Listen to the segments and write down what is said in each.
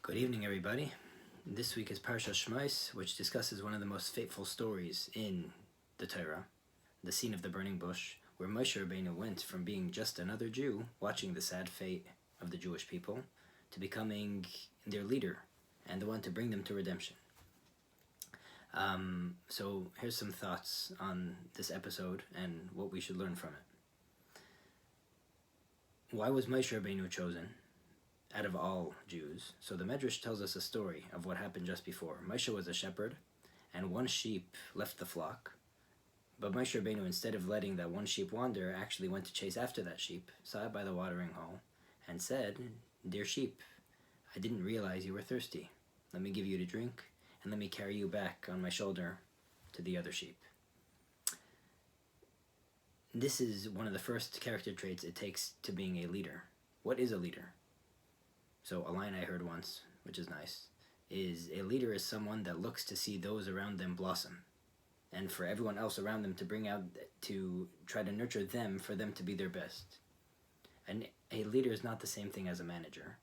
Good evening, everybody. This week is Parsha Shemos, which discusses one of the most fateful stories in the Torah, the scene of the burning bush, where Moshe Rabbeinu went from being just another Jew, watching the sad fate of the Jewish people, to becoming their leader and the one to bring them to redemption. So here's some thoughts on this episode and what we should learn from it. Why was Moshe Rabbeinu chosen out of all Jews? So the Medrash tells us a story of what happened just before. Moshe was a shepherd, and one sheep left the flock. But Moshe Rabbeinu, instead of letting that one sheep wander, actually went to chase after that sheep, saw it by the watering hole, and said, "Dear sheep, I didn't realize you were thirsty. Let me give you to drink, and let me carry you back on my shoulder to the other sheep." This is one of the first character traits it takes to being a leader. What is a leader? So a line I heard once, which is nice, is a leader is someone that looks to see those around them blossom, and for everyone else around them to try to nurture them for them to be their best. And a leader is not the same thing as a manager.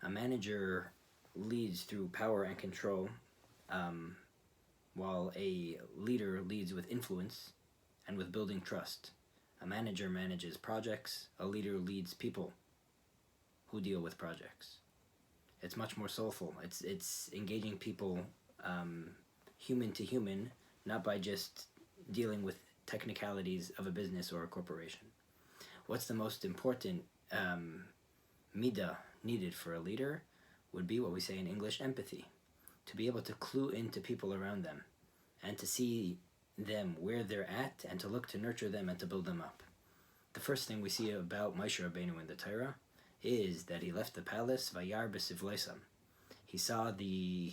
A manager leads through power and control, while a leader leads with influence and with building trust. A manager manages projects, a leader leads people who deal with projects. It's much more soulful. It's engaging people human to human, not by just dealing with technicalities of a business or a corporation. What's the most important midah needed for a leader would be what we say in English, empathy. To be able to clue into people around them and to see them where they're at and to look to nurture them and to build them up. The first thing we see about Moshe Rabbeinu in the Torah is that he left the palace vayar b'sivloisam. He saw the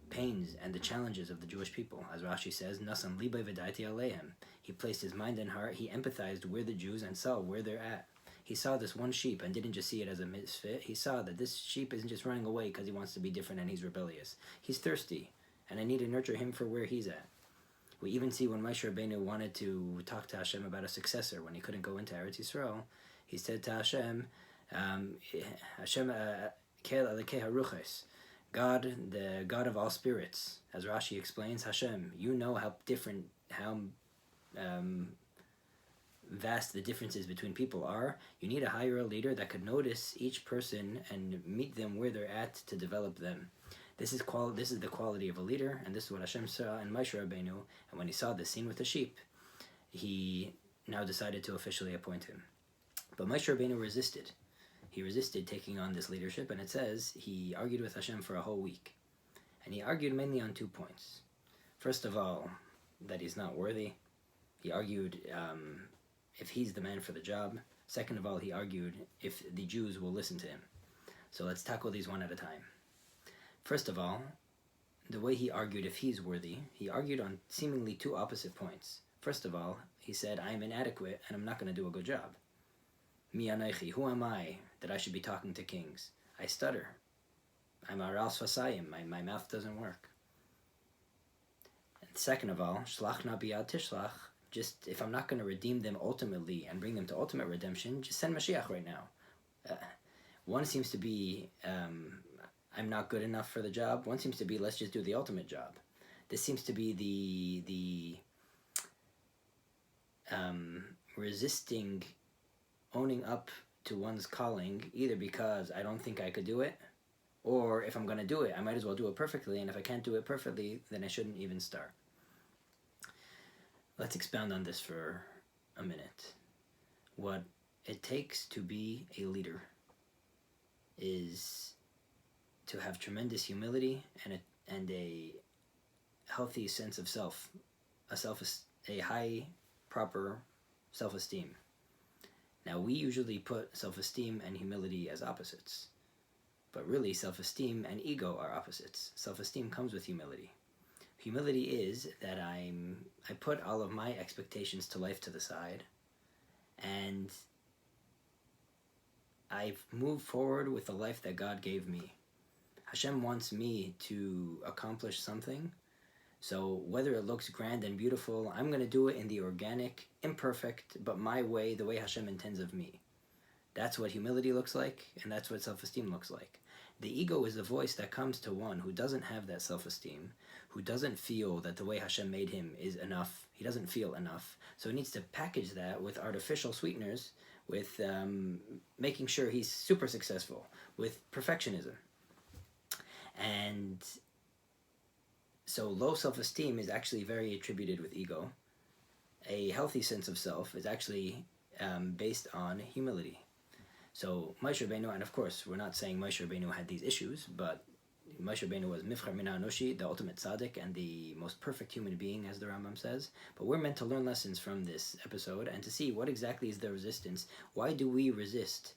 pains and the challenges of the Jewish people. As Rashi says, Nasam libay v'daiti aleihem. He placed his mind and heart, he empathized with the Jews and saw where they're at. He saw this one sheep and didn't just see it as a misfit. He saw that this sheep isn't just running away because he wants to be different and he's rebellious. He's thirsty, and I need to nurture him for where he's at. We even see when Moshe Rabbeinu wanted to talk to Hashem about a successor, when he couldn't go into Eretz Yisrael, he said to Hashem, Hashem, Kel Alekei Haruches, God, the God of all spirits. As Rashi explains, Hashem, you know how vast the differences between people are. You need to hire a leader that could notice each person and meet them where they're at to develop them. This is the quality of a leader, and this is what Hashem saw in Moshe Rabbeinu. And when he saw this scene with the sheep, he now decided to officially appoint him. But Moshe Rabbeinu resisted. He resisted taking on this leadership, and it says he argued with Hashem for a whole week. And he argued mainly on 2 points. First of all, that he's not worthy. He argued if he's the man for the job. Second of all, he argued if the Jews will listen to him. So let's tackle these one at a time. First of all, the way he argued if he's worthy, he argued on seemingly 2 opposite points. First of all, he said, I am inadequate and I'm not going to do a good job. Mi anaychi, who am I that I should be talking to kings? I stutter. I'm aral sfasayim, my mouth doesn't work. And second of all, shlach na biyad tishlach, just if I'm not going to redeem them ultimately and bring them to ultimate redemption, just send Mashiach right now. One seems to be, I'm not good enough for the job. One seems to be, let's just do the ultimate job. This seems to be the resisting owning up to one's calling, either because I don't think I could do it, or if I'm going to do it, I might as well do it perfectly, and if I can't do it perfectly, then I shouldn't even start. Let's expound on this for a minute. What it takes to be a leader is to have tremendous humility and a healthy sense of self, a high, proper self-esteem. Now, we usually put self-esteem and humility as opposites, but really self-esteem and ego are opposites. Self-esteem comes with humility. Humility is that I put all of my expectations to life to the side, and I've moved forward with the life that God gave me. Hashem wants me to accomplish something, so whether it looks grand and beautiful, I'm going to do it in the organic, imperfect, but my way, the way Hashem intends of me. That's what humility looks like, and that's what self-esteem looks like. The ego is the voice that comes to one who doesn't have that self-esteem, who doesn't feel that the way Hashem made him is enough. He doesn't feel enough. So he needs to package that with artificial sweeteners, with making sure he's super successful, with perfectionism. And so low self-esteem is actually very attributed with ego. A healthy sense of self is actually based on humility. So Moshe Rabbeinu, and of course we're not saying Moshe Rabbeinu had these issues, but Moshe Rabbeinu was Mifchar Mina Anoshi, the ultimate tzaddik and the most perfect human being, as the Rambam says. But we're meant to learn lessons from this episode and to see what exactly is the resistance. Why do we resist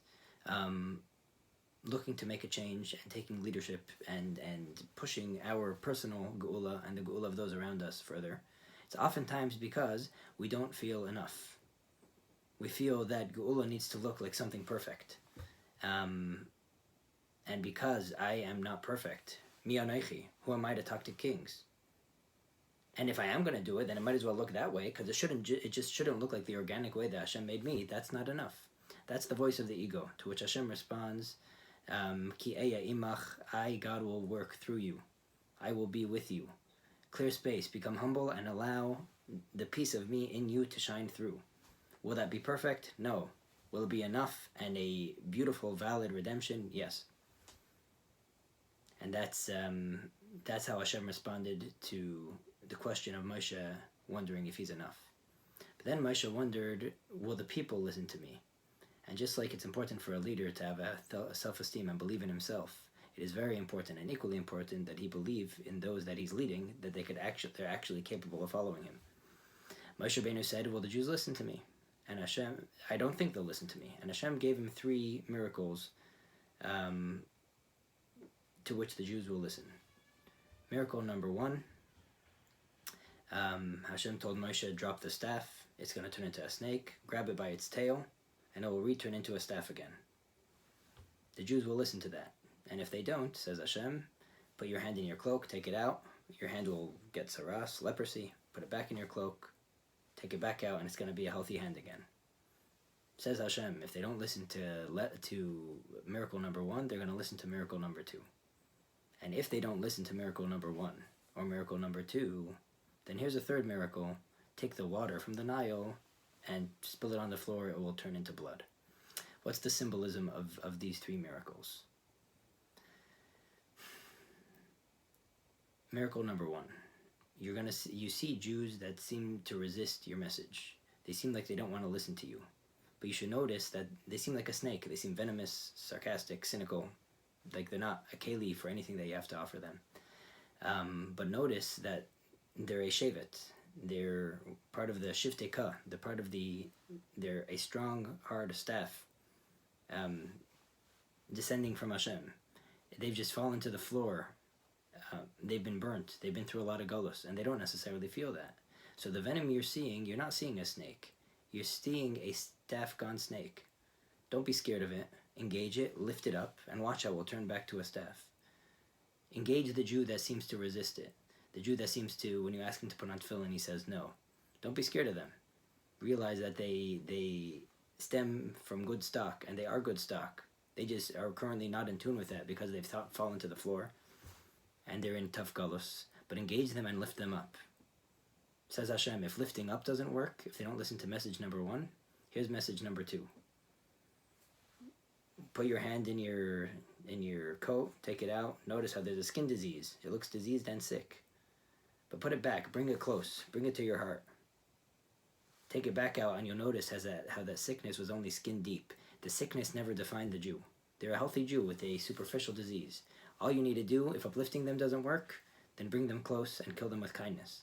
looking to make a change and taking leadership and pushing our personal geula and the geula of those around us further? It's oftentimes because we don't feel enough. We feel that geula needs to look like something perfect. And because I am not perfect, mi anaychi, who am I to talk to kings? And if I am going to do it, then it might as well look that way, because it just shouldn't look like the organic way that Hashem made me. That's not enough. That's the voice of the ego, to which Hashem responds, Ki eya imach, I, God, will work through you. I will be with you. Clear space, become humble, and allow the piece of me in you to shine through. Will that be perfect? No. Will it be enough and a beautiful, valid redemption? Yes. And that's how Hashem responded to the question of Moshe wondering if he's enough. But then Moshe wondered, will the people listen to me? And just like it's important for a leader to have a self-esteem and believe in himself, it is very important and equally important that he believe in those that he's leading, that they're actually capable of following him. Moshe Rabbeinu said, will the Jews listen to me? And Hashem, I don't think they'll listen to me. And Hashem gave him 3 miracles to which the Jews will listen. Miracle number 1, Hashem told Moshe, drop the staff. It's going to turn into a snake. Grab it by its tail, and it will return into a staff again. The Jews will listen to that. And if they don't, says Hashem, put your hand in your cloak, take it out. Your hand will get saras, leprosy. Put it back in your cloak. Take it back out, and it's going to be a healthy hand again. Says Hashem, if they don't listen to miracle number 1, they're going to listen to miracle number 2. And if they don't listen to miracle number 1 or miracle number 2, then here's a 3rd miracle. Take the water from the Nile and spill it on the floor. It will turn into blood. What's the symbolism of these 3 miracles? Miracle number 1. You see Jews that seem to resist your message. They seem like they don't want to listen to you. But you should notice that they seem like a snake. They seem venomous, sarcastic, cynical. Like they're not a keli for anything that you have to offer them. But notice that they're a shevet. They're part of the shiftei ka. They're a strong, hard staff descending from Hashem. They've just fallen to the floor. They've been burnt. They've been through a lot of galus, and they don't necessarily feel that. So the venom you're not seeing a snake. You're seeing a staff-gone snake. Don't be scared of it. Engage it, lift it up, and watch how it will turn back to a staff. Engage the Jew that seems to resist it. The Jew that seems to, when you ask him to put on tefillin, he says no. Don't be scared of them. Realize that they stem from good stock, and they are good stock. They just are currently not in tune with that because they've fallen to the floor. And they're in tough galus, but engage them and lift them up. Says Hashem, if lifting up doesn't work, if they don't listen to message number 1, here's message number 2. Put your hand in your coat, take it out. Notice how there's a skin disease. It looks diseased and sick. But put it back, bring it close, bring it to your heart. Take it back out, and you'll notice how that sickness was only skin deep. The sickness never defined the Jew. They're a healthy Jew with a superficial disease. All you need to do, if uplifting them doesn't work, then bring them close and kill them with kindness.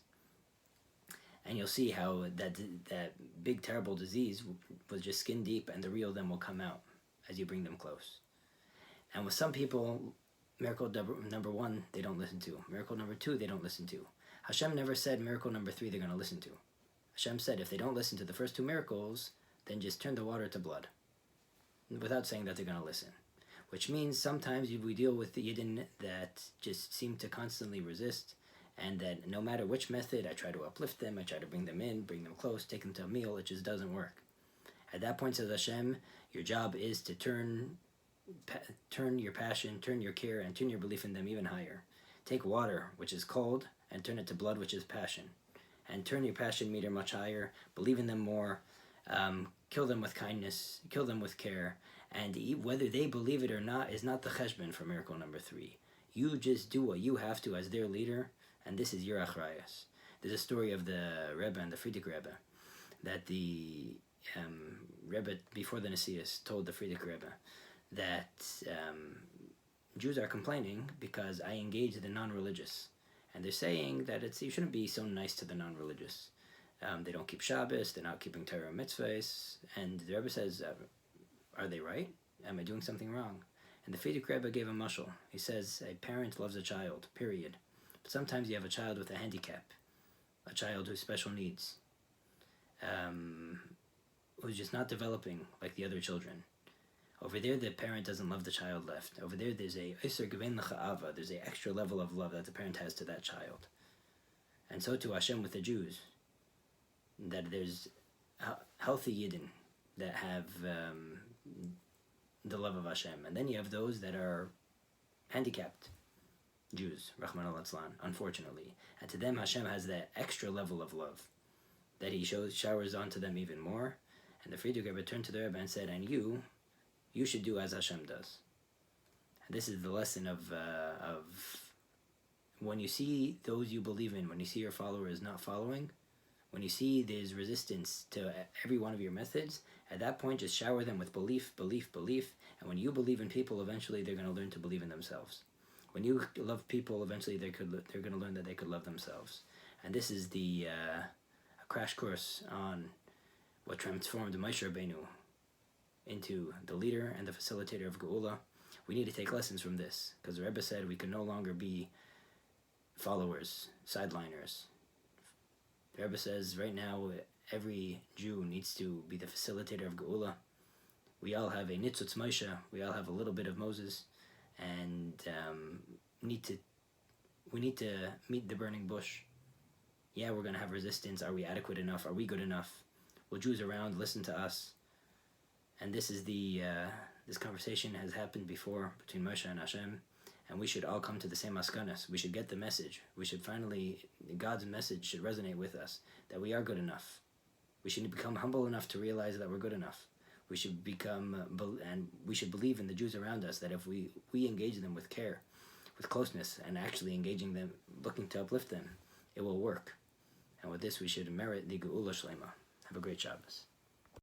And you'll see how that big, terrible disease was just skin deep, and the real them will come out as you bring them close. And with some people, miracle number 1, they don't listen to. Miracle number 2, they don't listen to. Hashem never said miracle number 3 they're going to listen to. Hashem said if they don't listen to the first 2 miracles, then just turn the water to blood. Without saying that they're going to listen. Which means sometimes we deal with the Yidden that just seem to constantly resist, and that no matter which method I try to uplift them, I try to bring them in, bring them close, take them to a meal, it just doesn't work. At that point, says Hashem, your job is to turn your passion, turn your care, and turn your belief in them even higher. Take water, which is cold, and turn it to blood, which is passion. And turn your passion meter much higher, believe in them more, kill them with kindness, kill them with care, and whether they believe it or not is not the cheshbon for miracle number 3. You just do what you have to as their leader, and this is your achrayas. There's a story of the Rebbe and the Frierdiker Rebbe, that the Rebbe, before the Nesius, told the Frierdiker Rebbe that Jews are complaining because I engage the non-religious. And they're saying that you shouldn't be so nice to the non-religious. They don't keep Shabbos, they're not keeping Torah mitzvahs. And the Rebbe says, are they right? Am I doing something wrong? And the Frierdiker Rebbe gave a mashal. He says, a parent loves a child, period. But sometimes you have a child with a handicap, a child with special needs, who's just not developing like the other children. Over there, the parent doesn't love the child left. Over there, there's a there's an extra level of love that the parent has to that child. And so to Hashem with the Jews, that there's healthy Yidden that have the love of Hashem. And then you have those that are handicapped Jews, Rahman al-Atzlan, unfortunately. And to them, Hashem has that extra level of love that he showers onto them even more. And the Frierdiker Rebbe turned to the Rebbe and said, and you should do as Hashem does. And this is the lesson of when you see those you believe in, when you see your followers not following, when you see there's resistance to every one of your methods, at that point just shower them with belief, belief, belief. And when you believe in people, eventually they're going to learn to believe in themselves. When you love people, eventually they're going to learn that they could love themselves. And this is a crash course on what transformed Moshe Rabbeinu into the leader and the facilitator of Geula. We need to take lessons from this, because the Rebbe said we can no longer be followers, sideliners. The Rebbe says right now every Jew needs to be the facilitator of Geula. We all have a Nitzutz Moshe, we all have a little bit of Moses, and we need to meet the burning bush. Yeah, we're going to have resistance. Are we adequate enough? Are we good enough? Will Jews around listen to us? And this is this conversation has happened before between Moshe and Hashem, and we should all come to the same maskanas. We should get the message. We should finally, God's message should resonate with us, that we are good enough. We should become humble enough to realize that we're good enough. We should and we should believe in the Jews around us, that if we engage them with care, with closeness, and actually engaging them, looking to uplift them, it will work. And with this, we should merit the Geula Shlema. Have a great Shabbos.